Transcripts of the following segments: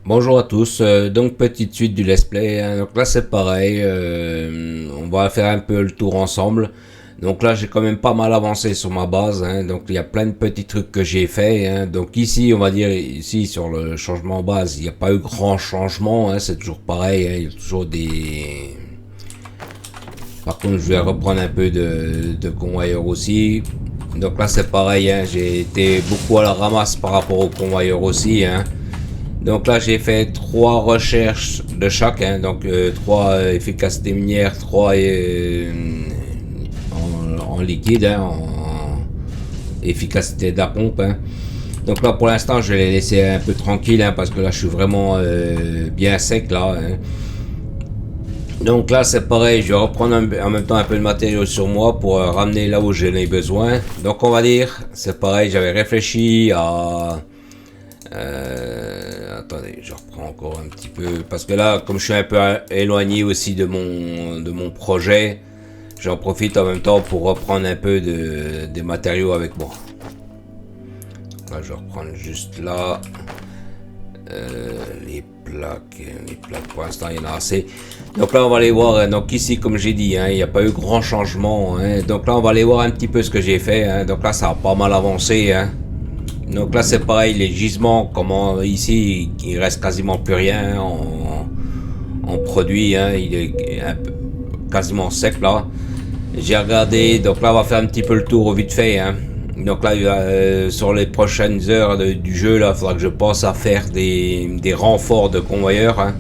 Bonjour à tous, donc petite suite du let's play, hein. Donc là c'est pareil, on va faire un peu le tour ensemble. Donc là j'ai quand même pas mal avancé sur ma base, hein. Donc il y a plein de petits trucs que j'ai fait, hein. Donc ici on va dire, ici sur le changement base, il n'y a pas eu grand changement, hein. C'est toujours pareil, hein. Il y a toujours des... Par contre je vais reprendre un peu de convoyeur aussi. Donc là c'est pareil, hein. J'ai été beaucoup à la ramasse par rapport au convoyeur aussi, hein. Donc là j'ai fait 3 recherches de chaque, hein, donc 3 efficacité minière, 3 en liquide, hein, en efficacité de la pompe, hein. Donc là pour l'instant je vais les laisser un peu tranquilles, hein, parce que là je suis vraiment bien sec là, hein. Donc là c'est pareil, je vais reprendre en même temps un peu de matériaux sur moi pour ramener là où j'en ai besoin. Donc on va dire, c'est pareil, j'avais réfléchi à... attendez, je reprends encore un petit peu parce que là, comme je suis un peu éloigné aussi de mon projet, j'en profite en même temps pour reprendre un peu des matériaux avec moi. Là, je vais reprendre juste là les plaques pour l'instant il y en a assez. Donc là on va aller voir, hein. Donc ici comme j'ai dit, hein, il n'y a pas eu grand changement, hein. Donc là on va aller voir un petit peu ce que j'ai fait, hein. Donc là ça a pas mal avancé, hein. Donc là c'est pareil, les gisements, comment ici il reste quasiment plus rien en produit, hein, il est un peu, quasiment sec là. J'ai regardé, donc là on va faire un petit peu le tour vite fait, hein. Donc là sur les prochaines heures du jeu là, il faudra que je pense à faire des renforts de convoyeurs, hein.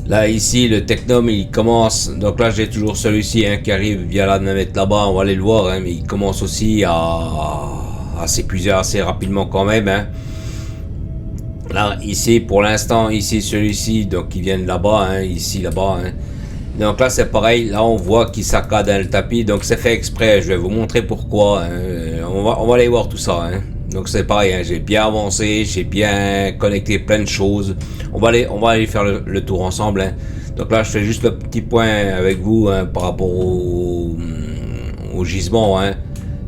Là ici le Technum il commence, donc là j'ai toujours celui-ci, hein, qui arrive via la navette là-bas, on va aller le voir, hein, mais il commence aussi à s'épuiser assez rapidement quand même, hein. Là ici pour l'instant, ici celui-ci, donc il vient de là-bas, hein, ici là-bas, hein. Donc là c'est pareil, là on voit qu'il saccade, hein, le tapis, donc c'est fait exprès, je vais vous montrer pourquoi, hein. On va aller voir tout ça, hein. Donc c'est pareil, hein, j'ai bien avancé, j'ai bien connecté plein de choses. On va aller faire le tour ensemble, hein. Donc là je fais juste le petit point avec vous, hein, par rapport au gisement, hein.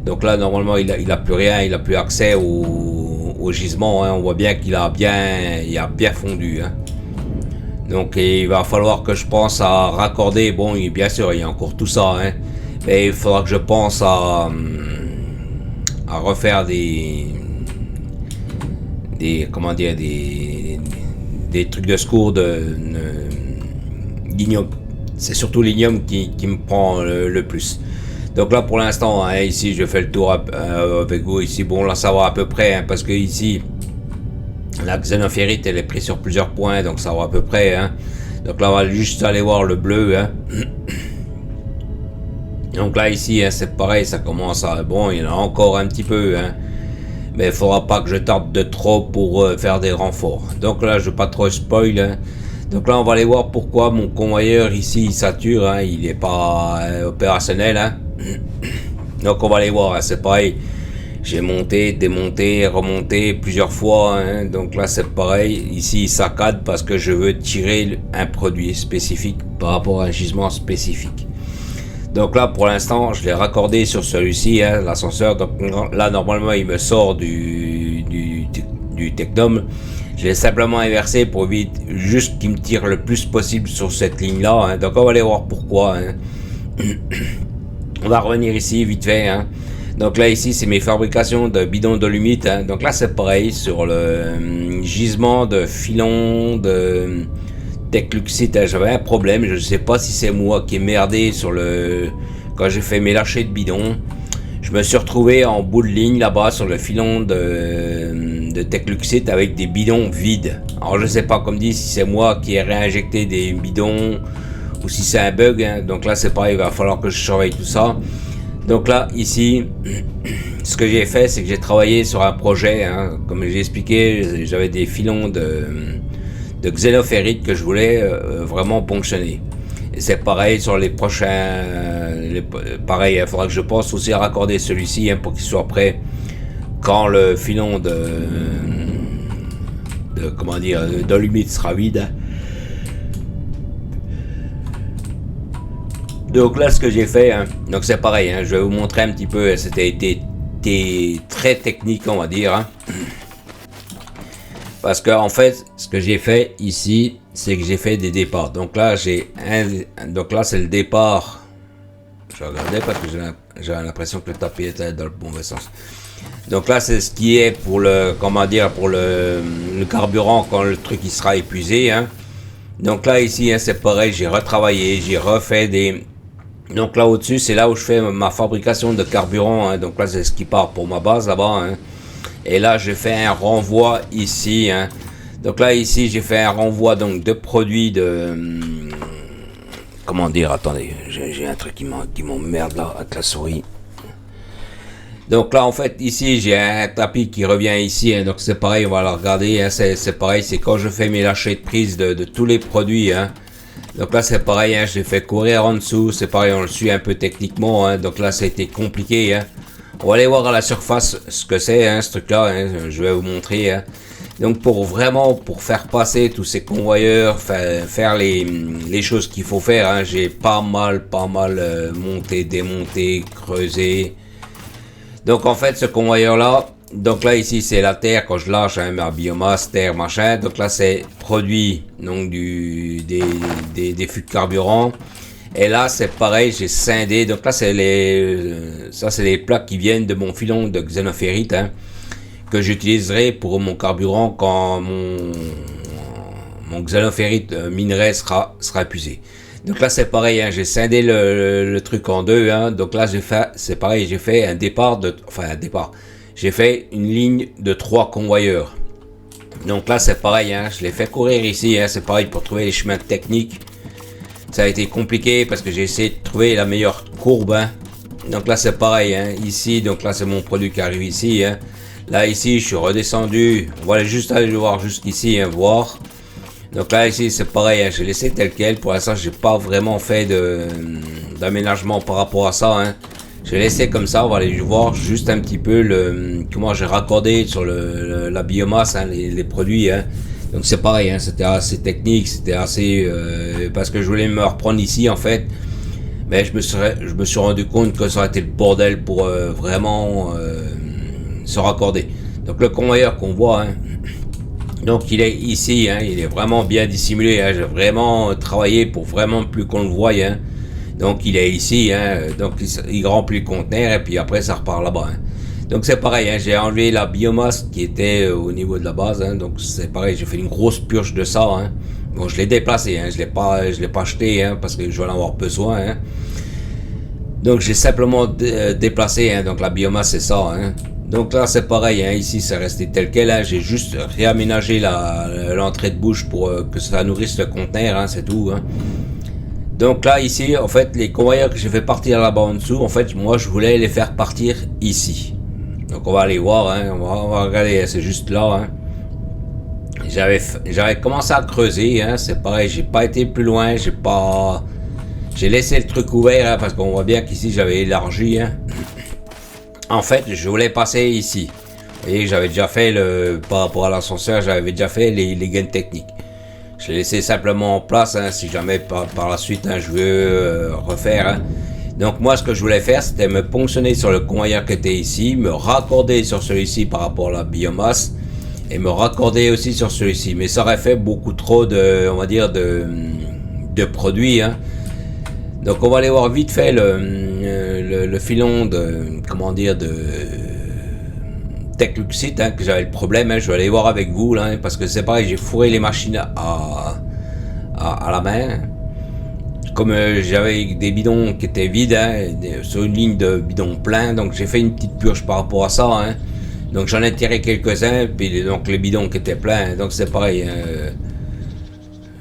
Donc là normalement il a plus rien, il a plus accès au gisement, hein. On voit bien il a bien fondu, hein. Donc il va falloir que je pense à raccorder, bon bien sûr il y a encore tout ça, hein, mais il faudra que je pense à refaire comment dire, des trucs de secours de l'ignome. C'est surtout l'ignome qui me prend le plus. Donc là pour l'instant, hein, ici je fais le tour avec vous ici. Bon là ça va à peu près, hein, parce que ici la xénophérite elle est prise sur plusieurs points, donc ça va à peu près, hein. Donc là on va juste aller voir le bleu, hein. Donc là ici, hein, c'est pareil, ça commence à... Bon, il y en a encore un petit peu, hein, mais il faudra pas que je tarde de trop pour faire des renforts. Donc là je vais pas trop spoil, hein. Donc là on va aller voir pourquoi mon convoyeur ici il sature, hein, il est pas opérationnel, hein. Donc on va aller voir, hein, c'est pareil. J'ai monté, démonté, remonté plusieurs fois, hein. Donc là c'est pareil, ici il saccade parce que je veux tirer un produit spécifique par rapport à un gisement spécifique. Donc là pour l'instant je l'ai raccordé sur celui-ci, hein, l'ascenseur. Donc là normalement il me sort du Technum. Je l'ai simplement inversé pour vite juste qu'il me tire le plus possible sur cette ligne là, hein. Donc on va aller voir pourquoi, hein. On va revenir ici vite fait, hein. Donc là ici c'est mes fabrications de bidons dolomite, hein. Donc là c'est pareil sur le gisement de filon de Techluxite, hein. J'avais un problème, je ne sais pas si c'est moi qui ai merdé sur quand j'ai fait mes lâchers de bidons. Je me suis retrouvé en bout de ligne là-bas sur le filon de Techluxite avec des bidons vides. Alors je sais pas, comme dit, si c'est moi qui ai réinjecté des bidons ou si c'est un bug, hein. Donc là c'est pareil, il va falloir que je surveille tout ça. Donc là ici ce que j'ai fait c'est que j'ai travaillé sur un projet, hein. Comme j'ai expliqué, j'avais des filons de xénophérite que je voulais vraiment ponctionner. Et c'est pareil sur les prochains, pareil, il faudra que je pense aussi à raccorder celui-ci, hein, pour qu'il soit prêt quand le filon comment dire, dolomite sera vide. Donc là ce que j'ai fait, hein, donc c'est pareil, hein, je vais vous montrer un petit peu, c'était très technique on va dire, hein. Parce que en fait, ce que j'ai fait ici, c'est que j'ai fait des départs. Donc là, donc là, c'est le départ. Je regardais parce que j'ai l'impression que le tapis était dans le mauvais sens. Donc là, c'est ce qui est pour le, comment dire, pour le carburant quand le truc il sera épuisé. Hein. Donc là, ici, hein, c'est pareil, j'ai retravaillé, j'ai refait des... Donc là, au-dessus, c'est là où je fais ma fabrication de carburant. Hein. Donc là, c'est ce qui part pour ma base là-bas. Hein. Et là, je fais un renvoi ici. Hein. Donc là, ici, j'ai fait un renvoi donc de produits de... comment dire, attendez, j'ai un truc qui m'emmerde là avec la souris. Donc là, en fait, ici, j'ai un tapis qui revient ici. Hein, donc c'est pareil, on va le regarder. Hein, c'est pareil, c'est quand je fais mes lâchers de prise de tous les produits. Hein. Donc là, c'est pareil, hein, je l'ai fait courir en dessous. C'est pareil, on le suit un peu techniquement. Hein, donc là, ça a été compliqué. Hein. On va aller voir à la surface ce que c'est, hein, ce truc-là. Hein, je vais vous montrer. Hein. Donc pour faire passer tous ces convoyeurs, faire les choses qu'il faut faire, hein, j'ai pas mal monté, démonté, creusé. Donc en fait ce convoyeur là, donc là ici c'est la terre quand je lâche, hein, ma biomasse, terre, machin. Donc là c'est produit donc des fûts de carburant. Et là c'est pareil, j'ai scindé. Donc là c'est les plaques qui viennent de mon filon de xénophérite, hein, que j'utiliserai pour mon carburant quand mon xénophérite minerai sera épuisé. Donc là c'est pareil, hein, j'ai scindé le truc en deux. Hein, donc là c'est pareil, j'ai fait un départ j'ai fait une ligne de 3 convoyeurs. Donc là c'est pareil, hein, je l'ai fait courir ici. Hein, c'est pareil pour trouver les chemins techniques. Ça a été compliqué parce que j'ai essayé de trouver la meilleure courbe. Hein. Donc là c'est pareil, hein, ici, donc là c'est mon produit qui arrive ici. Hein. Là ici je suis redescendu, on va juste aller le voir jusqu'ici, hein, voir. Donc là ici c'est pareil, hein, j'ai laissé tel quel. Pour l'instant j'ai pas vraiment fait d'aménagement par rapport à ça. Hein. J'ai laissé comme ça, on va aller voir juste un petit peu comment j'ai raccordé sur la biomasse, hein, les produits. Hein. Donc c'est pareil, hein, c'était assez technique, c'était assez... parce que je voulais me reprendre ici en fait. Mais je me suis rendu compte que ça aurait été le bordel pour vraiment se raccorder. Donc le convoyeur qu'on voit, hein, donc il est ici, hein, il est vraiment bien dissimulé. Hein, j'ai vraiment travaillé pour vraiment plus qu'on le voie. Hein. Donc il est ici, hein, donc il remplit le conteneur et puis après ça repart là-bas. Hein. Donc c'est pareil, hein, j'ai enlevé la biomasse qui était au niveau de la base. Hein, donc c'est pareil, j'ai fait une grosse purge de ça. Hein. Bon, je l'ai déplacé, hein, je l'ai pas acheté, hein, parce que je vais en avoir besoin. Hein. Donc j'ai simplement déplacé, hein, donc la biomasse c'est ça. Hein. Donc là c'est pareil, hein, ici c'est resté tel quel. Hein, j'ai juste réaménagé l'entrée de bouche pour que ça nourrisse le conteneur, hein, c'est tout. Hein. Donc là ici en fait les convoyeurs que j'ai fait partir là-bas en dessous, en fait moi je voulais les faire partir ici. Donc on va aller voir, hein, on va regarder, c'est juste là. Hein. J'avais commencé à creuser, hein, c'est pareil, j'ai pas été plus loin, j'ai laissé le truc ouvert, hein, parce qu'on voit bien qu'ici j'avais élargi. Hein. En fait je voulais passer ici. Vous voyez que j'avais déjà fait par rapport à l'ascenseur, j'avais déjà fait les gaines techniques. Je l'ai laissé simplement en place, hein, si jamais par la suite, hein, je veux refaire. Hein. Donc moi ce que je voulais faire c'était me ponctionner sur le convoyeur qui était ici, me raccorder sur celui-ci par rapport à la biomasse et me raccorder aussi sur celui-ci. Mais ça aurait fait beaucoup trop on va dire de produits. Hein. Donc on va aller voir vite fait le filon de Techluxite, hein, que j'avais le problème. Hein, je vais aller voir avec vous là, hein, parce que c'est pareil, j'ai fourré les machines à la main. Comme j'avais des bidons qui étaient vides, hein, sur une ligne de bidons pleins, donc j'ai fait une petite purge par rapport à ça. Hein. Donc j'en ai tiré quelques-uns, puis donc les bidons qui étaient pleins, donc c'est pareil. Hein,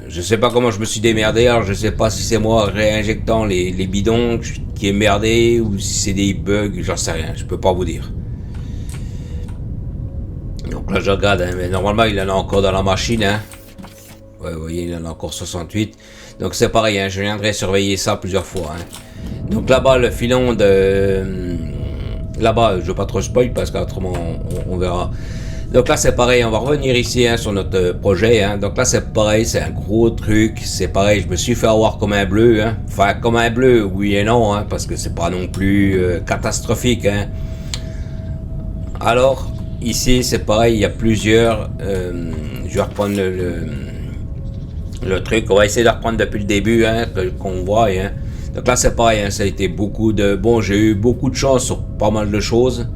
je sais pas comment je me suis démerdé, alors je sais pas si c'est moi réinjectant les bidons qui est merdé ou si c'est des bugs, j'en sais rien, je peux pas vous dire. Donc là je regarde, hein, mais normalement il en a encore dans la machine. Hein. Ouais, vous voyez, il en a encore 68. Donc c'est pareil, hein, je viendrai surveiller ça plusieurs fois. Hein. Donc là-bas, le filon de... Là-bas, je ne veux pas trop spoil parce qu'autrement on verra. Donc là c'est pareil, on va revenir ici, hein, sur notre projet. Hein. Donc là c'est pareil, c'est un gros truc. C'est pareil, je me suis fait avoir comme un bleu. Hein. Enfin comme un bleu, oui et non, hein, parce que c'est pas non plus catastrophique. Hein. Alors, ici c'est pareil, il y a plusieurs, je vais reprendre le truc, on va essayer de reprendre depuis le début, hein, qu'on voit, hein. Donc là c'est pareil, hein, ça a été beaucoup de, bon, j'ai eu beaucoup de chance sur pas mal de choses.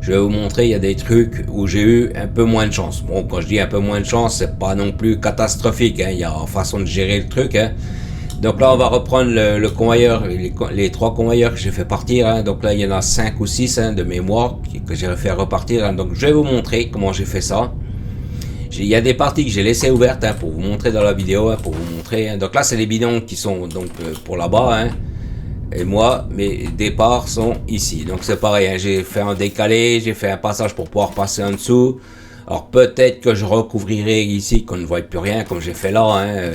Je vais vous montrer, il y a des trucs où j'ai eu un peu moins de chance. Bon, quand je dis un peu moins de chance, c'est pas non plus catastrophique, hein, il y a une façon de gérer le truc, hein. Donc là on va reprendre le convoyeur, les 3 convoyeurs que j'ai fait partir, hein. Donc là il y en a 5 ou 6, hein, de mémoire que j'ai fait repartir, hein. Donc je vais vous montrer comment j'ai fait ça. Il y a des parties que j'ai laissées ouvertes, hein, pour vous montrer dans la vidéo, hein, pour vous montrer, hein. Donc là c'est les bidons qui sont donc pour là-bas, hein. Et moi mes départs sont ici. Donc c'est pareil, hein, j'ai fait un décalé, j'ai fait un passage pour pouvoir passer en dessous. Alors peut-être que je recouvrirai ici qu'on ne voit plus rien comme j'ai fait là, hein.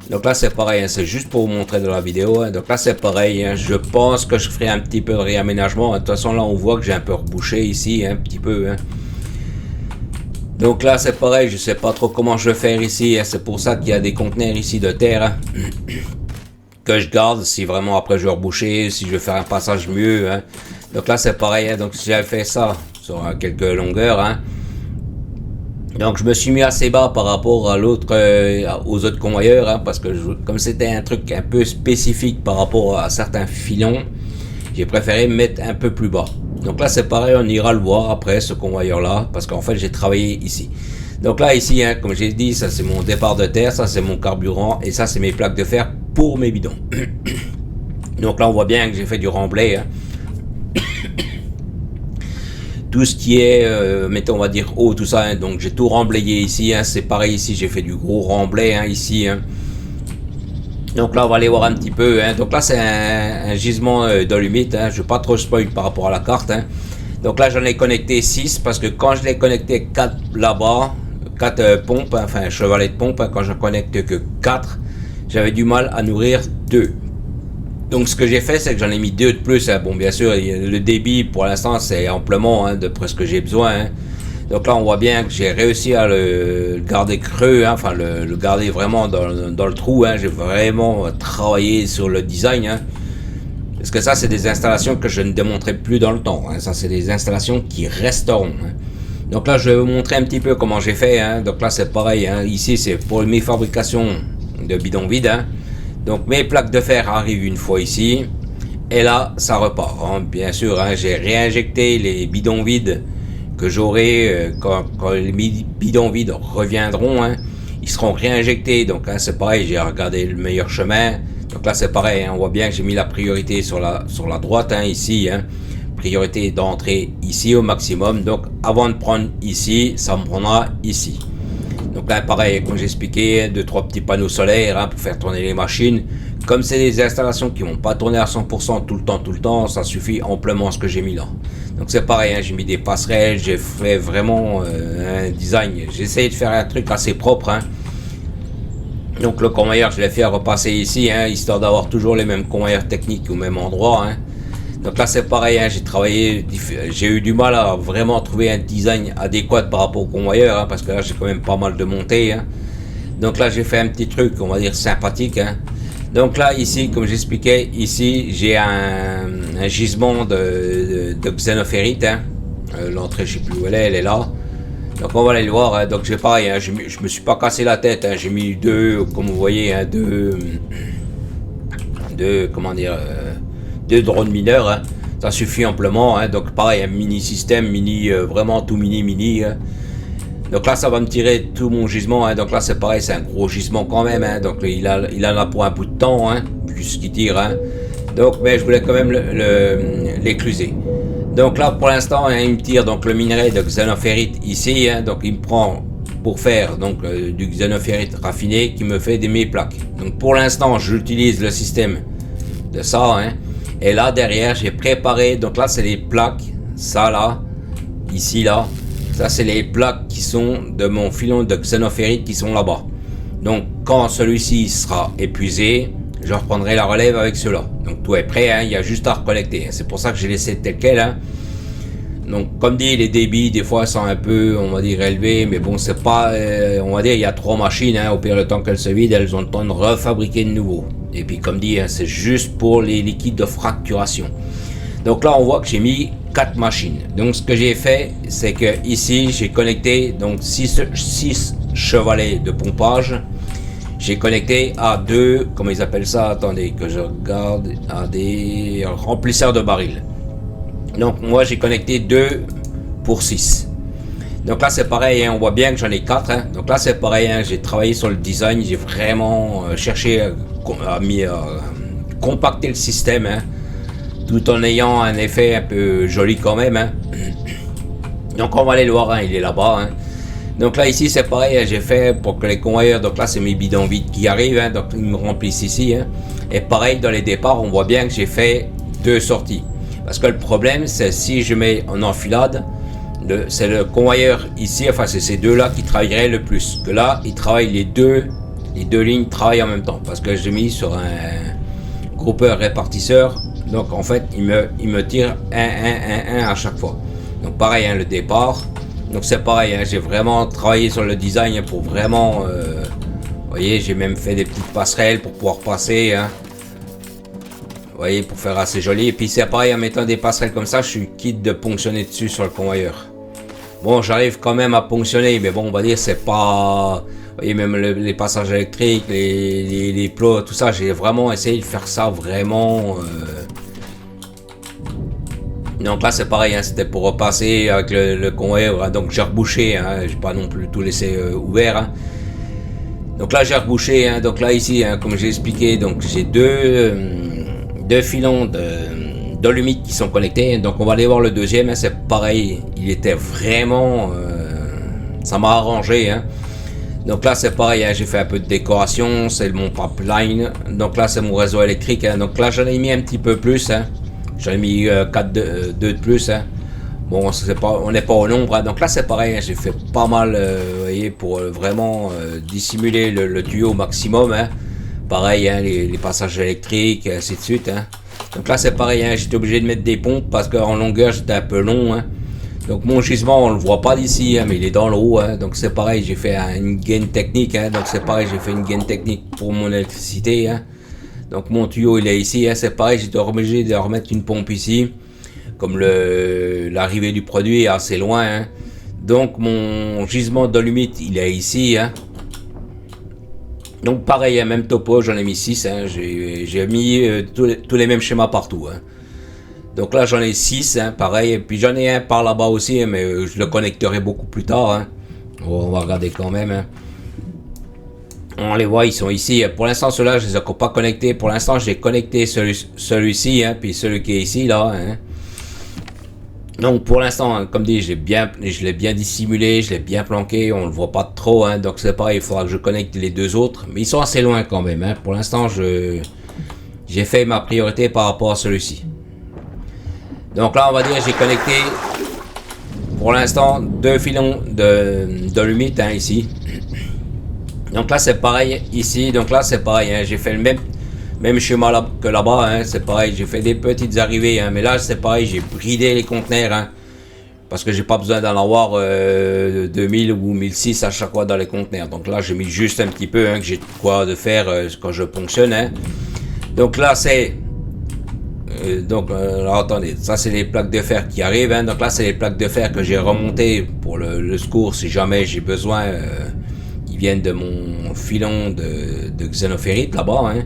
Donc là c'est pareil, hein, c'est juste pour vous montrer dans la vidéo, hein. Donc là c'est pareil, hein, je pense que je ferai un petit peu de réaménagement. De toute façon là on voit que j'ai un peu rebouché ici, hein, un petit peu, hein. Donc là c'est pareil, je sais pas trop comment je vais faire ici, hein. C'est pour ça qu'il y a des conteneurs ici de terre, hein, que je garde si vraiment après je vais reboucher, si je vais faire un passage mieux, hein. Donc là c'est pareil, hein, donc si j'avais fait ça sur quelques longueurs, hein. Donc je me suis mis assez bas par rapport à l'autre, aux autres convoyeurs, hein, parce que comme c'était un truc un peu spécifique par rapport à certains filons, j'ai préféré me mettre un peu plus bas. Donc là c'est pareil, on ira le voir après ce convoyeur là, parce qu'en fait j'ai travaillé ici. Donc là ici, hein, comme j'ai dit, ça c'est mon départ de terre, ça c'est mon carburant, et ça c'est mes plaques de fer pour mes bidons. Donc là on voit bien que j'ai fait du remblai, hein. Tout ce qui est, mettons, on va dire haut, tout ça, hein, donc j'ai tout remblayé ici, hein, c'est pareil ici, j'ai fait du gros remblai, hein, ici, hein. Donc là on va aller voir un petit peu, hein. Donc là c'est un gisement dolomite, hein. Je ne vais pas trop spoil par rapport à la carte, hein. Donc là j'en ai connecté 6, parce que quand je l'ai connecté 4 là-bas, 4 pompes, hein, enfin chevalet de pompe, hein, quand je connecte que 4, j'avais du mal à nourrir 2. Donc ce que j'ai fait, c'est que j'en ai mis 2 de plus, hein. Bon bien sûr le débit pour l'instant c'est amplement, hein, de ce que j'ai besoin, hein. Donc là on voit bien que j'ai réussi à le garder creux, hein, enfin le garder vraiment dans le trou, hein. J'ai vraiment travaillé sur le design, hein. Parce que ça c'est des installations que je ne démontrerai plus dans le temps, hein. Ça c'est des installations qui resteront, hein. Donc là je vais vous montrer un petit peu comment j'ai fait, hein. Donc là c'est pareil, hein. Ici c'est pour mes fabrications de bidons vides, hein. Donc mes plaques de fer arrivent une fois ici, et là ça repart, hein. Bien sûr, hein, j'ai réinjecté les bidons vides que j'aurai quand les bidons vides reviendront, hein, ils seront réinjectés. Donc hein, c'est pareil, j'ai regardé le meilleur chemin. Donc là c'est pareil, hein, on voit bien que j'ai mis la priorité sur la droite, hein, ici, hein. Priorité d'entrée ici au maximum. Donc avant de prendre ici, ça me prendra ici. Donc là pareil, comme j'ai expliqué, 2-3 petits panneaux solaires, hein, pour faire tourner les machines. Comme c'est des installations qui vont pas tourner à 100% tout le temps, ça suffit amplement ce que j'ai mis là. Donc c'est pareil, hein, j'ai mis des passerelles, j'ai fait vraiment un design. J'ai essayé de faire un truc assez propre, hein. Donc le convoyeur, je l'ai fait repasser ici, hein, histoire d'avoir toujours les mêmes convoyeurs techniques au même endroit, hein. Donc là c'est pareil, hein, j'ai travaillé, j'ai eu du mal à vraiment trouver un design adéquat par rapport au convoyeur, hein, parce que là j'ai quand même pas mal de montées, hein. Donc là j'ai fait un petit truc, on va dire sympathique, hein. Donc là ici, comme j'expliquais, ici j'ai un gisement de xénophérite, hein. L'entrée je sais plus où elle est là. Donc on va aller le voir, hein. Donc j'ai pareil, hein, je me suis pas cassé la tête, hein. J'ai mis 2, comme vous voyez, hein, deux comment dire, 2 drones mineurs, hein. Ça suffit amplement, hein. Donc pareil, un mini système, vraiment tout mini, hein. Donc là ça va me tirer tout mon gisement, hein. Donc là c'est pareil, c'est un gros gisement quand même, hein. Donc il en a pour un bout de temps, hein, vu ce qu'il tire, hein. Donc mais je voulais quand même l'écluser. Donc là pour l'instant, hein, il me tire donc le minerai de xénophérite ici, hein. Donc il me prend pour faire donc du xénophérite raffiné qui me fait mes plaques. Donc pour l'instant j'utilise le système de ça, hein. Et là derrière j'ai préparé, donc là c'est les plaques, ça là, ici là, ça c'est les plaques qui sont de mon filon de xénophérite qui sont là-bas. Donc quand celui-ci sera épuisé, je reprendrai la relève avec ceux-là. Donc tout est prêt, hein, il y a juste à recollecter, hein. C'est pour ça que j'ai laissé tel quel, hein. Donc comme dit, les débits des fois sont un peu, on va dire, élevés, mais bon c'est pas, on va dire il y a 3 machines, hein. Au pire le temps qu'elles se vident, elles ont le temps de refabriquer de nouveau. Et puis comme dit, hein, c'est juste pour les liquides de fracturation. Donc là on voit que j'ai mis 4 machines. Donc ce que j'ai fait, c'est que ici j'ai connecté donc 6 chevalets de pompage. J'ai connecté à 2, comment ils appellent ça, attendez que je regarde, à des remplisseurs de barils. Donc moi j'ai connecté 2 pour 6. Donc là c'est pareil, hein, on voit bien que j'en ai 4. Hein. Donc là c'est pareil, hein, j'ai travaillé sur le design, j'ai vraiment cherché à compacter le système, hein, tout en ayant un effet un peu joli quand même. Hein. Donc on va aller le voir, hein, il est là-bas. Hein. Donc là ici c'est pareil, hein, j'ai fait pour que les convoyeurs, donc là c'est mes bidons vides qui arrivent, hein, donc ils me remplissent ici. Hein. Et pareil dans les départs, on voit bien que j'ai fait 2 sorties. Parce que le problème c'est si je mets en enfilade, c'est le convoyeur ici, enfin c'est ces deux-là qui travailleraient le plus. Que là, ils travaillent les deux lignes travaillent en même temps. Parce que j'ai mis sur un groupeur répartisseur. Donc en fait, il me tire un à chaque fois. Donc pareil, hein, le départ. Donc c'est pareil, hein, j'ai vraiment travaillé sur le design pour vraiment... vous voyez, j'ai même fait des petites passerelles pour pouvoir passer. Hein. Vous voyez, pour faire assez joli. Et puis c'est pareil, en mettant des passerelles comme ça, je suis quitte de ponctionner dessus sur le convoyeur. Bon, j'arrive quand même à ponctionner, mais bon, on va dire, c'est pas... Vous voyez, même les passages électriques, les plots, tout ça, j'ai vraiment essayé de faire ça vraiment... Donc là, c'est pareil, hein, c'était pour repasser avec le convoyeur. Hein, donc j'ai rebouché, hein, j'ai pas non plus tout laissé ouvert. Hein. Donc là, j'ai rebouché. Hein, donc là, ici, hein, comme j'ai expliqué, donc j'ai deux filons d'alumite qui sont connectés. Donc on va aller voir le deuxième. Hein, c'est pareil, il était vraiment... ça m'a arrangé. Hein. Donc là c'est pareil, hein, j'ai fait un peu de décoration, c'est mon pipeline. Donc là c'est mon réseau électrique. Hein. Donc là j'en ai mis un petit peu plus. Hein. J'en ai mis 2 de plus. Hein. Bon, on n'est pas au nombre. Hein. Donc là c'est pareil, hein, j'ai fait pas mal vous voyez, pour vraiment dissimuler le tuyau au maximum. Hein. Pareil, hein, les passages électriques, et ainsi de suite. Hein. Donc là c'est pareil, hein, j'étais obligé de mettre des pompes parce qu'en longueur j'étais un peu long. Hein. Donc mon gisement on le voit pas d'ici, hein, mais il est dans l'eau. Hein. Donc c'est pareil, j'ai fait une gaine technique. Hein. Donc c'est pareil, j'ai fait une gaine technique pour mon électricité. Hein. Donc mon tuyau il est ici. Hein. C'est pareil, j'étais obligé de remettre une pompe ici. Comme l'arrivée du produit est assez loin. Hein. Donc mon gisement d'alumite il est ici. Hein. Donc pareil, hein, même topo, j'en ai mis 6. Hein. J'ai mis tous les mêmes schémas partout. Hein. Donc là j'en ai 6, hein, pareil. Et puis j'en ai un par là-bas aussi, hein, mais je le connecterai beaucoup plus tard. Hein. On va regarder quand même. Hein. On les voit, ils sont ici. Pour l'instant, ceux-là, je les ai encore pas connectés. Pour l'instant, j'ai connecté celui-ci, hein, puis celui qui est ici, là. Hein. Donc pour l'instant, hein, comme dit, je l'ai bien dissimulé, je l'ai bien planqué, on le voit pas trop. Hein, donc c'est pareil, il faudra que je connecte les deux autres. Mais ils sont assez loin quand même. Hein. Pour l'instant, j'ai fait ma priorité par rapport à celui-ci. Donc là, on va dire, j'ai connecté pour l'instant 2 filons d'alumite hein, ici. Donc là, c'est pareil ici. Donc là, c'est pareil. Hein, j'ai fait le même schéma là, que là-bas. Hein, c'est pareil. J'ai fait des petites arrivées. Hein, mais là, c'est pareil. J'ai bridé les conteneurs. Hein, parce que j'ai pas besoin d'en avoir 2000 ou 1006 à chaque fois dans les conteneurs. Donc là, j'ai mis juste un petit peu. Hein, que j'ai de quoi de faire quand je ponctionne. Hein. Donc là, c'est... alors attendez, ça c'est les plaques de fer qui arrivent. Hein. Donc là, c'est les plaques de fer que j'ai remontées pour le secours si jamais j'ai besoin. Qui viennent de mon filon de xénophérite là-bas. Hein.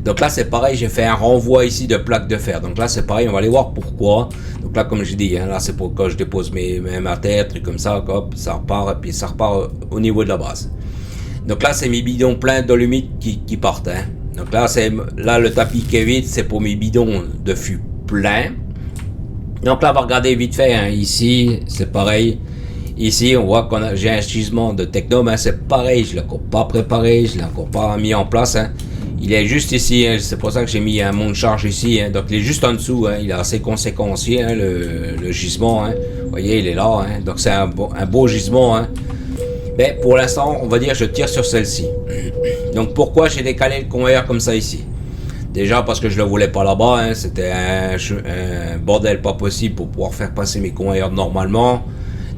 Donc là, c'est pareil, j'ai fait un renvoi ici de plaques de fer. Donc là, c'est pareil, on va aller voir pourquoi. Donc là, comme je dis, hein, là, c'est pour quand je dépose mes matériels, trucs comme ça, hop, ça repart, et puis ça repart au niveau de la base. Donc là, c'est mes bidons pleins d'alumite qui partent. Hein. Donc là, le tapis qui est vide, c'est pour mes bidons de fût pleins. Donc là, on va regarder vite fait. Hein. Ici, c'est pareil. Ici, on voit j'ai un gisement de Technum. Hein. C'est pareil, je l'ai encore pas préparé, je l'ai encore pas mis en place. Hein. Il est juste ici. Hein. C'est pour ça que j'ai mis un monte charge ici. Hein. Donc il est juste en dessous. Hein. Il est assez conséquent aussi, hein, le gisement. Hein. Vous voyez, il est là. Hein. Donc c'est un beau gisement. Hein. Mais pour l'instant, on va dire je tire sur celle-ci. Donc pourquoi j'ai décalé le convoyeur comme ça ici? Déjà parce que je le voulais pas là-bas. Hein. C'était un bordel pas possible pour pouvoir faire passer mes convoyeurs normalement.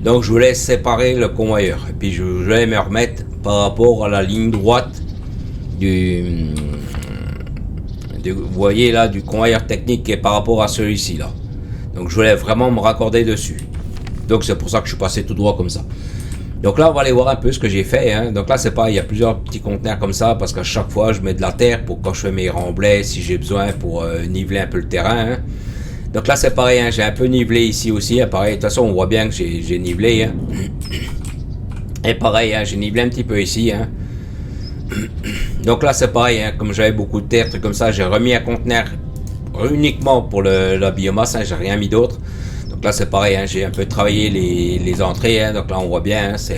Donc je voulais séparer le convoyeur. Et puis je voulais me remettre par rapport à la ligne droite vous voyez là, du convoyeur technique qui est par rapport à celui-ci là. Donc je voulais vraiment me raccorder dessus. Donc c'est pour ça que je suis passé tout droit comme ça. Donc là on va aller voir un peu ce que j'ai fait, hein. Donc là c'est pareil, il y a plusieurs petits conteneurs comme ça, parce qu'à chaque fois je mets de la terre pour quand je fais mes remblais, si j'ai besoin pour niveler un peu le terrain, hein. Donc là c'est pareil, hein. J'ai un peu nivelé ici aussi, hein. Pareil, de toute façon on voit bien que j'ai nivelé, hein. Et pareil, hein, j'ai nivelé un petit peu ici, hein. Donc là c'est pareil, hein. Comme j'avais beaucoup de terre, trucs comme ça, j'ai remis un conteneur uniquement pour la biomasse, hein. J'ai rien mis d'autre. Donc là c'est pareil, hein, j'ai un peu travaillé les entrées, hein, donc là on voit bien, hein,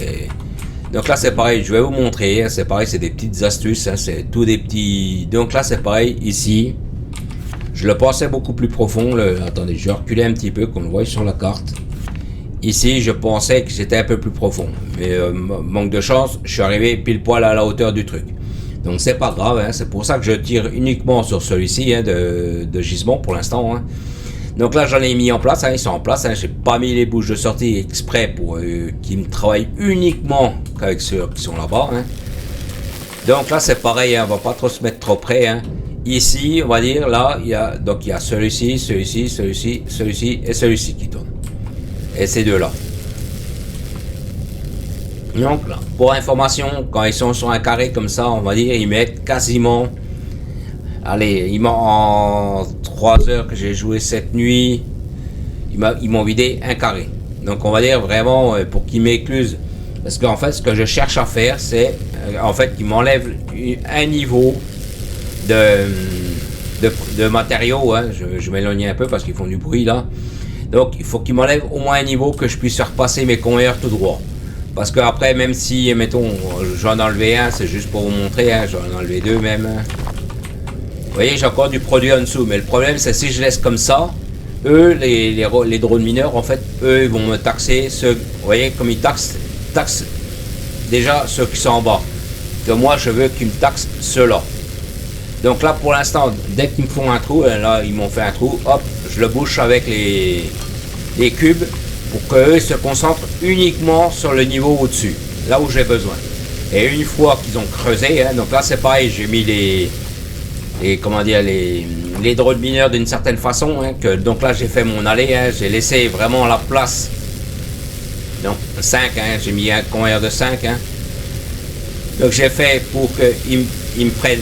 donc là c'est pareil, je vais vous montrer, hein, c'est pareil, c'est des petites astuces, hein, c'est tout des petits... Donc là c'est pareil, ici, je le pensais beaucoup plus profond, attendez, je vais reculer un petit peu, qu'on le voit sur la carte. Ici je pensais que c'était un peu plus profond, mais manque de chance, je suis arrivé pile poil à la hauteur du truc. Donc c'est pas grave, hein, c'est pour ça que je tire uniquement sur celui-ci, hein, de gisement pour l'instant, hein. Donc là j'en ai mis en place, hein, ils sont en place, hein, j'ai pas mis les bouches de sortie exprès pour qu'ils me travaillent uniquement qu'avec ceux qui sont là-bas, hein. Donc là c'est pareil, hein, on va pas trop se mettre trop près, hein. Ici on va dire, là il y a celui-ci, celui-ci, celui-ci, celui-ci et celui-ci qui tournent. Et ces deux-là. Donc là, pour information, quand ils sont sur un carré comme ça, on va dire, ils mettent quasiment... Allez, en 3 heures que j'ai joué cette nuit, ils m'ont vidé un carré. Donc on va dire vraiment pour qu'ils m'éclusent. Parce qu'en fait, ce que je cherche à faire, c'est en fait qu'ils m'enlèvent un niveau de matériaux. Hein. Je m'éloigne un peu parce qu'ils font du bruit là. Donc il faut qu'ils m'enlèvent au moins un niveau que je puisse faire passer mes conveyeurs tout droit. Parce que après, même si, mettons, j'en ai enlevé un, c'est juste pour vous montrer, hein, j'en ai enlevé deux même. Vous voyez, j'ai encore du produit en dessous, mais le problème c'est si je laisse comme ça, eux, les drones mineurs, en fait, eux, ils vont me taxer ceux, vous voyez, comme ils taxent déjà ceux qui sont en bas. Que moi, je veux qu'ils me taxent ceux-là. Donc là, pour l'instant, dès qu'ils me font un trou, là, ils m'ont fait un trou, hop, je le bouche avec les cubes pour qu'eux se concentrent uniquement sur le niveau au-dessus, là où j'ai besoin. Et une fois qu'ils ont creusé, hein, donc là, c'est pareil, j'ai mis comment dire, les drones mineurs d'une certaine façon, hein, donc là j'ai fait mon allée, hein, j'ai laissé vraiment la place, donc 5, hein, j'ai mis un conveyeur de 5, hein. Donc j'ai fait pour qu'ils me prennent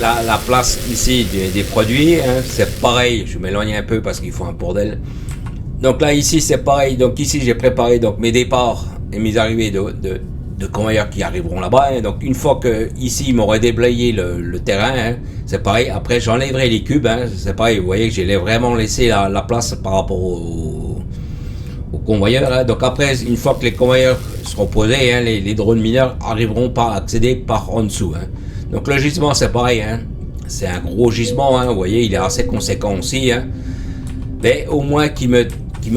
la place ici des produits, hein. C'est pareil, je m'éloigne un peu parce qu'il faut un bordel. Donc là ici c'est pareil, donc ici j'ai préparé donc mes départs et mes arrivées de conveyeurs qui arriveront là-bas, hein. Donc une fois que ici ils m'auraient déblayé le terrain, hein, c'est pareil, après j'enlèverai les cubes, hein, c'est pareil, vous voyez que j'ai vraiment laissé la place par rapport au convoyeur, hein. Donc après une fois que les convoyeurs seront posés, hein, les drones mineurs arriveront par accéder par en dessous, hein. Donc le gisement c'est pareil, hein, c'est un gros gisement, hein, vous voyez il est assez conséquent aussi, hein. Mais au moins qui me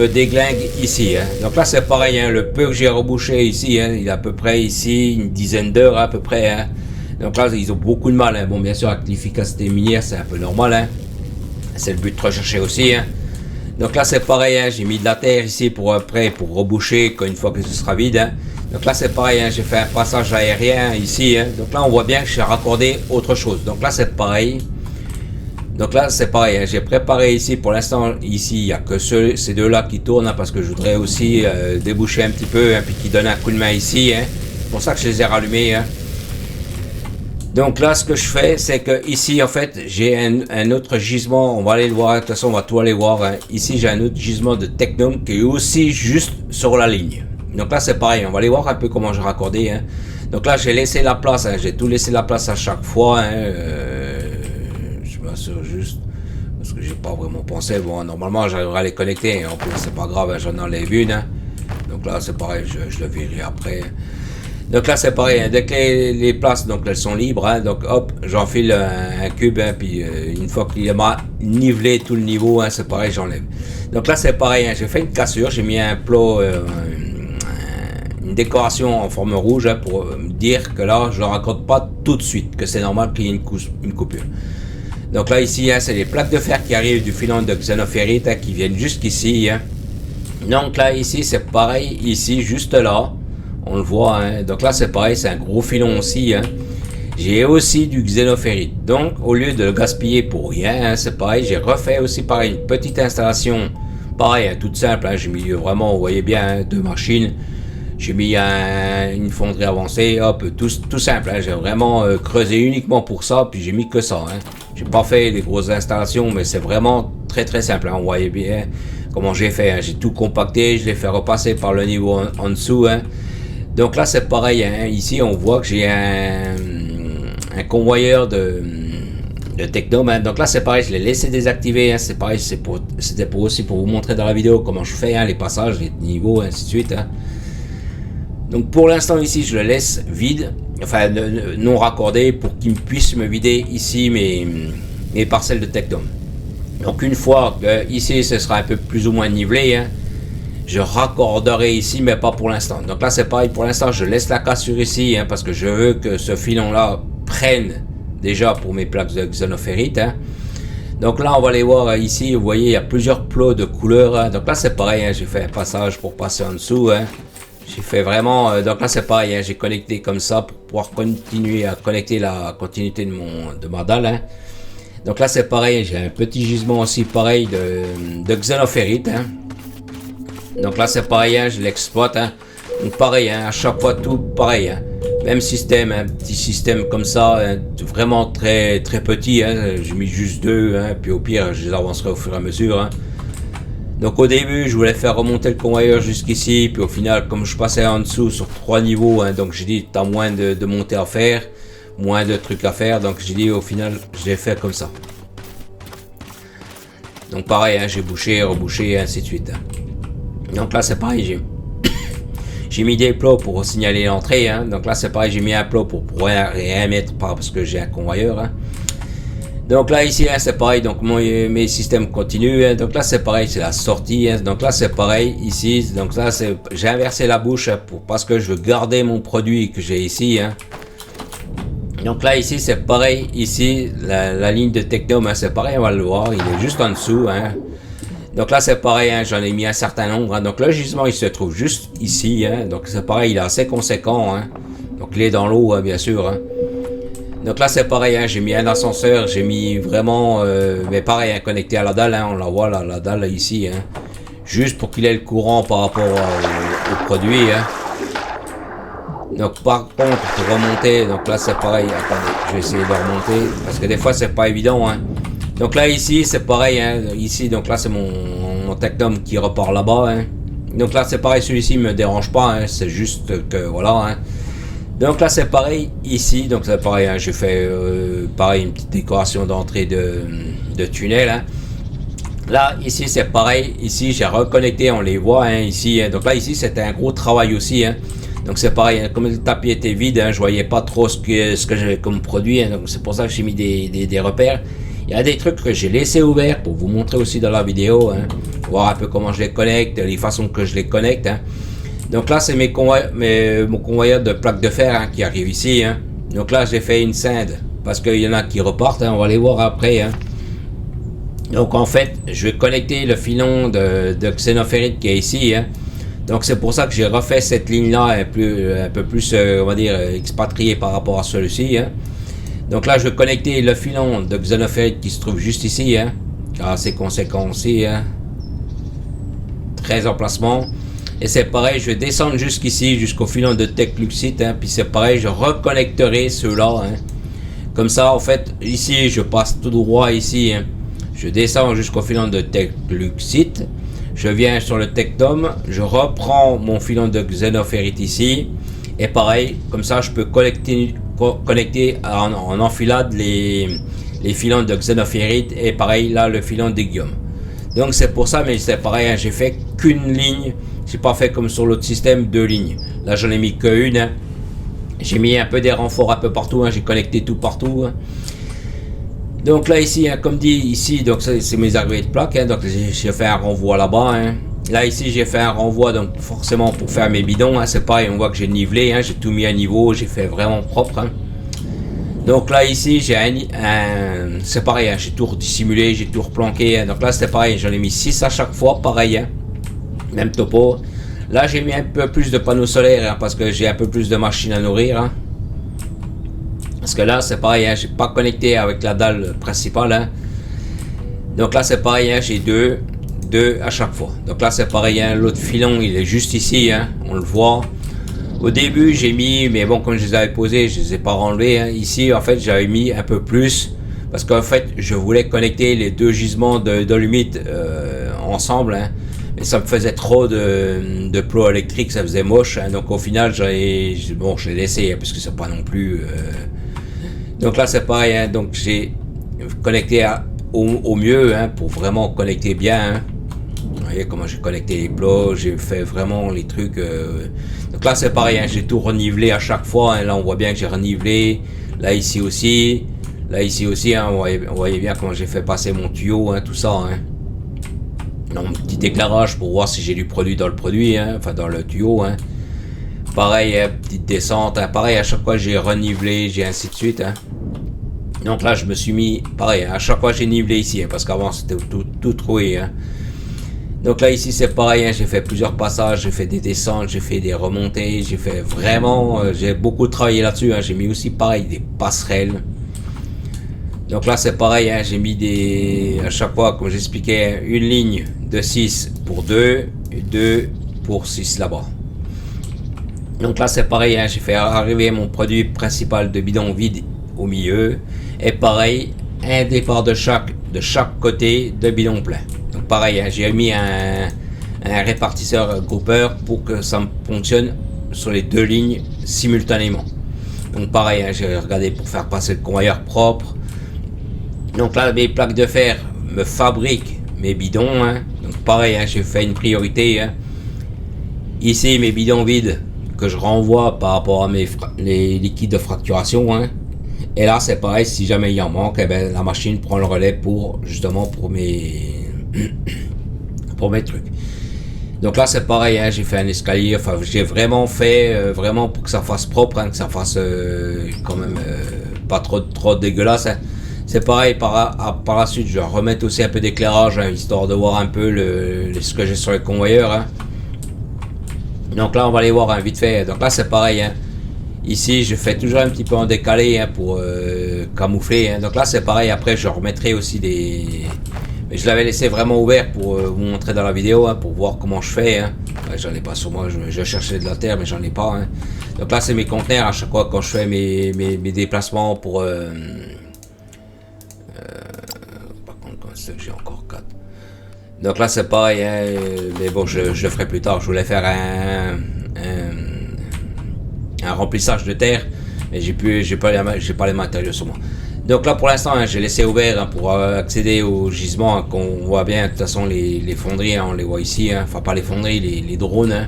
déglingue ici, hein. Donc là c'est pareil, hein, le peu que j'ai rebouché ici, hein, il est à peu près ici une dizaine d'heures à peu près, hein. Donc là ils ont beaucoup de mal, hein. Bon bien sûr avec l'efficacité minière c'est un peu normal, hein. C'est le but de rechercher aussi, hein. Donc là c'est pareil, hein, j'ai mis de la terre ici pour après pour reboucher une fois que ce sera vide, hein. Donc là c'est pareil, hein, j'ai fait un passage aérien ici, hein. Donc là on voit bien que j'ai raccordé autre chose. Donc là c'est pareil. Donc là c'est pareil, hein, j'ai préparé ici pour l'instant, ici il n'y a que ces deux-là qui tournent, hein, parce que je voudrais aussi déboucher un petit peu, hein, puis qui donnent un coup de main ici, hein. C'est pour ça que je les ai rallumés, hein. Donc là ce que je fais c'est que ici en fait j'ai un autre gisement, on va aller le voir, de toute façon on va tout aller voir, hein. Ici j'ai un autre gisement de Technum qui est aussi juste sur la ligne. Donc là c'est pareil, on va aller voir un peu comment j'ai raccordé, hein. Donc là j'ai laissé la place, hein, j'ai tout laissé la place à chaque fois, hein. Je m'assure juste parce que j'ai pas vraiment pensé. Bon normalement j'arriverai à les connecter, en plus c'est pas grave, hein, j'en enlève une, hein. Donc là c'est pareil, je le verrai après. Donc là c'est pareil, hein, dès que les places donc elles sont libres, hein, donc hop j'enfile un cube, hein, puis une fois qu'il m'a nivelé tout le niveau, hein, c'est pareil, j'enlève. Donc là c'est pareil, hein, j'ai fait une cassure, j'ai mis un plot, une décoration en forme rouge, hein, pour dire que là je ne raccorde pas tout de suite, que c'est normal qu'il y ait une coupure. Donc là ici, hein, c'est les plaques de fer qui arrivent du filon de xénophérite, hein, qui viennent jusqu'ici, hein. Donc là ici c'est pareil, ici juste là on le voit, hein. Donc là c'est pareil, c'est un gros filon aussi, hein. J'ai aussi du xénophérite, donc au lieu de le gaspiller pour rien, hein, c'est pareil, j'ai refait aussi pareil une petite installation pareil, toute simple, j'ai mis vraiment, vous voyez bien, 2 machines. J'ai mis une fonderie avancée, hop, tout simple. J'ai vraiment creusé uniquement pour ça, puis j'ai mis que ça. J'ai pas fait les grosses installations, mais c'est vraiment très simple. Vous voyez bien comment j'ai fait. J'ai tout compacté, je l'ai fait repasser par le niveau en dessous. Donc là, c'est pareil. Ici, on voit que j'ai un convoyeur de Technome. Donc là, c'est pareil, je l'ai laissé désactiver. C'est pareil, c'était aussi pour vous montrer dans la vidéo comment je fais les passages, les niveaux, ainsi de suite. Donc pour l'instant ici je le laisse vide, enfin non raccordé pour qu'il puisse me vider ici mes parcelles de Technome. Donc une fois que ici ce sera un peu plus ou moins nivelé, je raccorderai ici mais pas pour l'instant. Donc là c'est pareil, pour l'instant je laisse la cassure ici parce que je veux que ce filon là prenne déjà pour mes plaques de xénophérite. Donc là on va aller voir ici, vous voyez il y a plusieurs plots de couleurs. Donc là c'est pareil, j'ai fait un passage pour passer en dessous. J'ai fait vraiment, donc là c'est pareil, j'ai connecté comme ça pour pouvoir continuer à connecter la continuité de ma dalle. Donc là c'est pareil, j'ai un petit gisement aussi pareil de xénophérite. Donc là c'est pareil, je l'exploite. Donc pareil, à chaque fois tout pareil. Même système, un petit système comme ça, vraiment très petit. J'ai mis juste 2, puis au pire je les avancerai au fur et à mesure. Donc au début je voulais faire remonter le convoyeur jusqu'ici, puis au final comme je passais en dessous sur 3 niveaux, donc j'ai dit t'as moins de montées à faire, moins de trucs à faire, donc j'ai dit au final je l'ai fait comme ça. Donc pareil, j'ai bouché, rebouché et ainsi de suite. Donc là c'est pareil, j'ai mis des plots pour signaler l'entrée, donc là c'est pareil, j'ai mis un plot pour pouvoir rien mettre parce que j'ai un convoyeur. Donc là ici c'est pareil, donc mes systèmes continuent, donc là c'est pareil, c'est la sortie, donc là c'est pareil ici, donc là j'ai inversé la bouche parce que je veux garder mon produit que j'ai ici. Donc là ici c'est pareil, ici la ligne de Technome, c'est pareil, on va le voir, il est juste en dessous. Donc là c'est pareil, j'en ai mis un certain nombre, donc le gisement il se trouve juste ici, donc c'est pareil, il est assez conséquent, donc il est dans l'eau bien sûr. Donc là c'est pareil, j'ai mis un ascenseur, j'ai mis vraiment, mais pareil, connecté à la dalle, on la voit la dalle ici, juste pour qu'il ait le courant par rapport au produit. Donc par contre pour remonter, donc là c'est pareil, attendez, je vais essayer de remonter, parce que des fois c'est pas évident. Donc là ici c'est pareil, ici donc là c'est mon Technome qui repart là-bas. Donc là c'est pareil, celui-ci me dérange pas, c'est juste que voilà. Donc là c'est pareil ici, donc c'est pareil, j'ai fait pareil une petite décoration d'entrée de tunnel. Là ici c'est pareil, ici j'ai reconnecté, on les voit ici, donc là ici c'était un gros travail aussi. Donc c'est pareil, comme le tapis était vide, je voyais pas trop ce que j'avais comme produit, donc c'est pour ça que j'ai mis des repères. Il y a des trucs que j'ai laissé ouverts pour vous montrer aussi dans la vidéo, voir un peu comment je les connecte, les façons que je les connecte. Donc là c'est mon convoyeur de plaques de fer qui arrive ici. Donc là j'ai fait une scinde parce qu'il y en a qui repartent, on va les voir après. Donc en fait je vais connecter le filon de xénophérite qui est ici. Donc c'est pour ça que j'ai refait cette ligne là un peu plus on va dire expatriée par rapport à celui-ci. Donc là je vais connecter le filon de xénophérite qui se trouve juste ici, qui est assez conséquent aussi. 13 emplacements. Et c'est pareil, je vais descendre jusqu'ici, jusqu'au filon de Techluxite, puis c'est pareil, je reconnecterai ceux-là. Comme ça, en fait, ici, je passe tout droit ici. Je descends jusqu'au filon de Techluxite. Je viens sur le Technome, je reprends mon filon de xénophérite ici. Et pareil, comme ça, je peux connecter en enfilade les filons de xénophérite. Et pareil, là, le filon d'Ygium. Donc c'est pour ça, mais c'est pareil, j'ai fait qu'une ligne. J'ai pas fait comme sur l'autre système, 2 lignes. Là j'en ai mis qu'une. J'ai mis un peu des renforts un peu partout, j'ai connecté tout partout. Donc là ici, comme dit ici, donc c'est mes arrivées de plaques, donc j'ai fait un renvoi là-bas. Là ici j'ai fait un renvoi donc forcément pour faire mes bidons. C'est pareil, on voit que j'ai nivelé, j'ai tout mis à niveau, j'ai fait vraiment propre. Donc là ici j'ai c'est pareil, j'ai tout redissimulé, j'ai tout replanqué. Donc là c'était pareil, j'en ai mis 6 à chaque fois, pareil. Même topo. Là j'ai mis un peu plus de panneaux solaires parce que j'ai un peu plus de machines à nourrir. Parce que là c'est pareil, j'ai pas connecté avec la dalle principale. Donc là c'est pareil, j'ai deux 2 à chaque fois. Donc là c'est pareil, hein, l'autre filon il est juste ici, hein, on le voit. Au début j'ai mis, mais bon comme je les avais posés, je les ai pas renlevés, hein. Ici en fait j'avais mis un peu plus, parce qu'en fait je voulais connecter les deux gisements dolomite ensemble, hein. Mais ça me faisait trop de plots électriques, ça faisait moche, hein. Donc au final je l'ai laissé, hein, parce que c'est pas non plus... Donc là c'est pareil, hein, donc j'ai connecté au mieux, hein, pour vraiment connecter bien, hein. Vous voyez comment j'ai connecté les plots, j'ai fait vraiment les trucs. Donc là c'est pareil, hein, j'ai tout renivelé à chaque fois, hein. Là on voit bien que j'ai renivelé, là ici aussi, hein, on voyait bien comment j'ai fait passer mon tuyau, hein, tout ça, hein. Donc petit éclairage pour voir si j'ai du produit dans le produit, hein, enfin dans le tuyau, hein. Pareil, hein, petite descente, hein, pareil à chaque fois j'ai renivelé, j'ai ainsi de suite, hein. Donc là je me suis mis, pareil, hein, à chaque fois j'ai nivelé ici, hein, parce qu'avant c'était tout troué, hein. Donc là ici c'est pareil, hein, j'ai fait plusieurs passages, j'ai fait des descentes, j'ai fait des remontées, j'ai fait vraiment, j'ai beaucoup travaillé là-dessus, hein. J'ai mis aussi pareil des passerelles. Donc là c'est pareil, hein, j'ai mis à chaque fois comme j'expliquais, une ligne de 6 pour 2 et 2 pour 6 là-bas. Donc là c'est pareil, hein, j'ai fait arriver mon produit principal de bidon vide au milieu, et pareil, un départ de chaque côté de bidon plein. Donc pareil, hein, j'ai mis un répartisseur groupeur pour que ça fonctionne sur les deux lignes simultanément. Donc pareil, hein, j'ai regardé pour faire passer le convoyeur propre. Donc là mes plaques de fer me fabriquent mes bidons, hein. Donc pareil, hein, j'ai fait une priorité, hein. Ici mes bidons vides que je renvoie par rapport à les liquides de fracturation, hein. Et là c'est pareil, si jamais il en manque, eh ben, la machine prend le relais pour mes trucs. Donc là c'est pareil, hein, j'ai fait un escalier, enfin j'ai vraiment fait vraiment pour que ça fasse propre, hein, que ça fasse quand même pas trop dégueulasse, hein. C'est pareil, par la suite je vais remettre aussi un peu d'éclairage, hein, histoire de voir un peu ce que j'ai sur les convoyeurs, hein. Donc là on va aller voir, hein, vite fait. Donc là c'est pareil, hein. Ici je fais toujours un petit peu en décalé, hein, pour camoufler, hein. Donc là c'est pareil, après je remettrai aussi mais je l'avais laissé vraiment ouvert pour vous montrer dans la vidéo, hein, pour voir comment je fais, hein. Ouais, j'en ai pas sur moi, je cherchais de la terre mais j'en ai pas, hein. Donc là c'est mes conteneurs à chaque fois quand je fais mes déplacements pour par contre j'ai encore 4. Donc là c'est pareil, hein, mais bon je le ferai plus tard. Je voulais faire un remplissage de terre, mais j'ai pas les matériaux sur moi. Donc là pour l'instant, hein, j'ai laissé ouvert, hein, pour accéder au gisement, hein, qu'on voit bien. De toute façon les fonderies, hein, on les voit ici, hein. Enfin pas les fonderies, les drones, hein.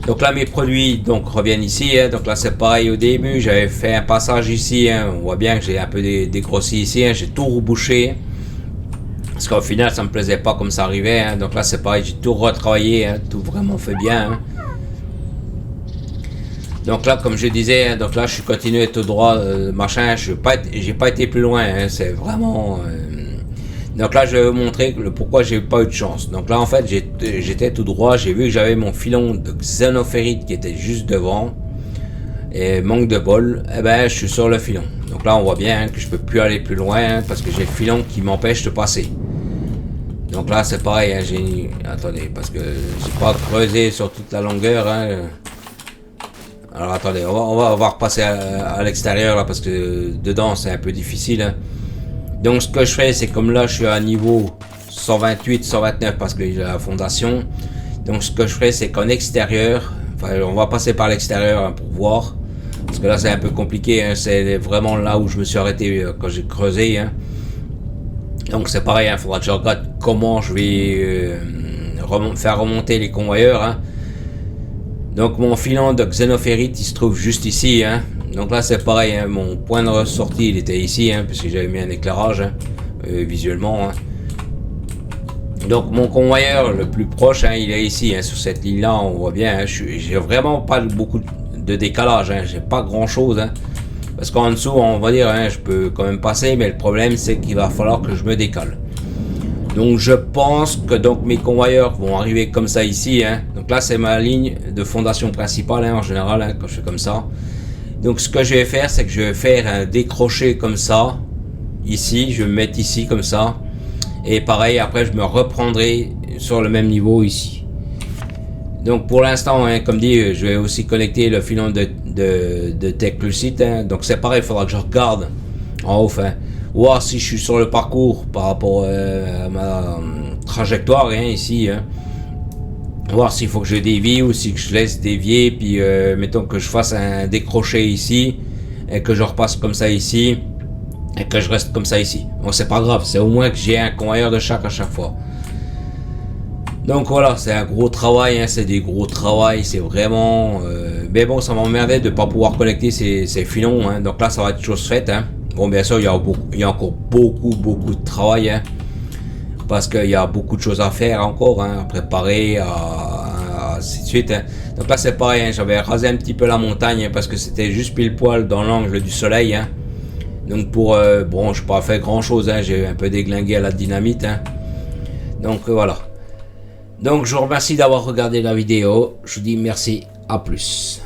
Donc là mes produits donc reviennent ici, hein. Donc là c'est pareil, au début j'avais fait un passage ici, hein. On voit bien que j'ai un peu dégrossi ici, hein. J'ai tout rebouché parce qu'au final ça me plaisait pas comme ça arrivait, hein. Donc là c'est pareil, j'ai tout retravaillé, hein. Tout vraiment fait bien, hein. Donc là comme je disais, hein, donc là je suis continué tout droit, machin, j'ai pas été plus loin, hein. C'est vraiment donc là je vais vous montrer pourquoi j'ai pas eu de chance. Donc là en fait j'étais tout droit, j'ai vu que j'avais mon filon de xénophérite qui était juste devant, et manque de bol, eh ben je suis sur le filon. Donc là on voit bien, hein, que je peux plus aller plus loin, hein, parce que j'ai le filon qui m'empêche de passer. Donc là c'est pareil, hein, attendez, parce que j'ai pas creusé sur toute la longueur, hein. Alors attendez, on va repasser à l'extérieur là, parce que dedans c'est un peu difficile, hein. Donc ce que je fais, c'est comme là je suis à niveau 128, 129 parce que j'ai la fondation. Donc ce que je ferai, c'est qu'en extérieur, enfin on va passer par l'extérieur, hein, pour voir. Parce que là c'est un peu compliqué, hein, c'est vraiment là où je me suis arrêté quand j'ai creusé, hein. Donc c'est pareil, il faudra que je regarde comment je vais faire remonter les convoyeurs, hein. Donc mon filon de xénophérite il se trouve juste ici, hein. Donc là c'est pareil, hein, mon point de ressortie il était ici, hein, puisque j'avais mis un éclairage, hein, visuellement, hein. Donc mon convoyeur le plus proche, hein, il est ici, hein, sur cette ligne là, on voit bien, hein, j'ai vraiment pas beaucoup de décalage, hein, j'ai pas grand chose, hein, parce qu'en dessous on va dire, hein, je peux quand même passer, mais le problème c'est qu'il va falloir que je me décale. Donc je pense que donc mes convoyeurs vont arriver comme ça ici, hein. Donc là c'est ma ligne de fondation principale, hein, en général, hein, quand je fais comme ça. Donc ce que je vais faire, c'est que je vais faire un décroché comme ça, ici, je vais me mettre ici comme ça. Et pareil, après je me reprendrai sur le même niveau ici. Donc pour l'instant, hein, comme dit, je vais aussi connecter le filon de TechLucid. Hein. Donc c'est pareil, il faudra que je regarde en haut, hein, voir si je suis sur le parcours par rapport à ma trajectoire hein, ici. Hein. Voir s'il faut que je dévie ou si je laisse dévier, puis mettons que je fasse un décroché ici et que je repasse comme ça ici et que je reste comme ça ici. Bon, c'est pas grave, c'est au moins que j'ai un convoyeur de chaque à chaque fois. Donc voilà, c'est un gros travail, hein, c'est des gros travail, c'est vraiment... mais bon, ça m'emmerdait de ne pas pouvoir connecter ces filons, hein, donc là ça va être chose faite. Hein. Bon, bien sûr, il y a encore beaucoup de travail, hein, parce qu'il y a beaucoup de choses à faire encore, hein, à préparer, ainsi de suite. Hein. Donc là c'est pareil, hein, j'avais rasé un petit peu la montagne, hein, parce que c'était juste pile poil dans l'angle du soleil. Hein. Donc pour... bon, je n'ai pas fait grand chose, hein, j'ai un peu déglingué à la dynamite. Hein. Donc voilà. Donc je vous remercie d'avoir regardé la vidéo, je vous dis merci, à plus.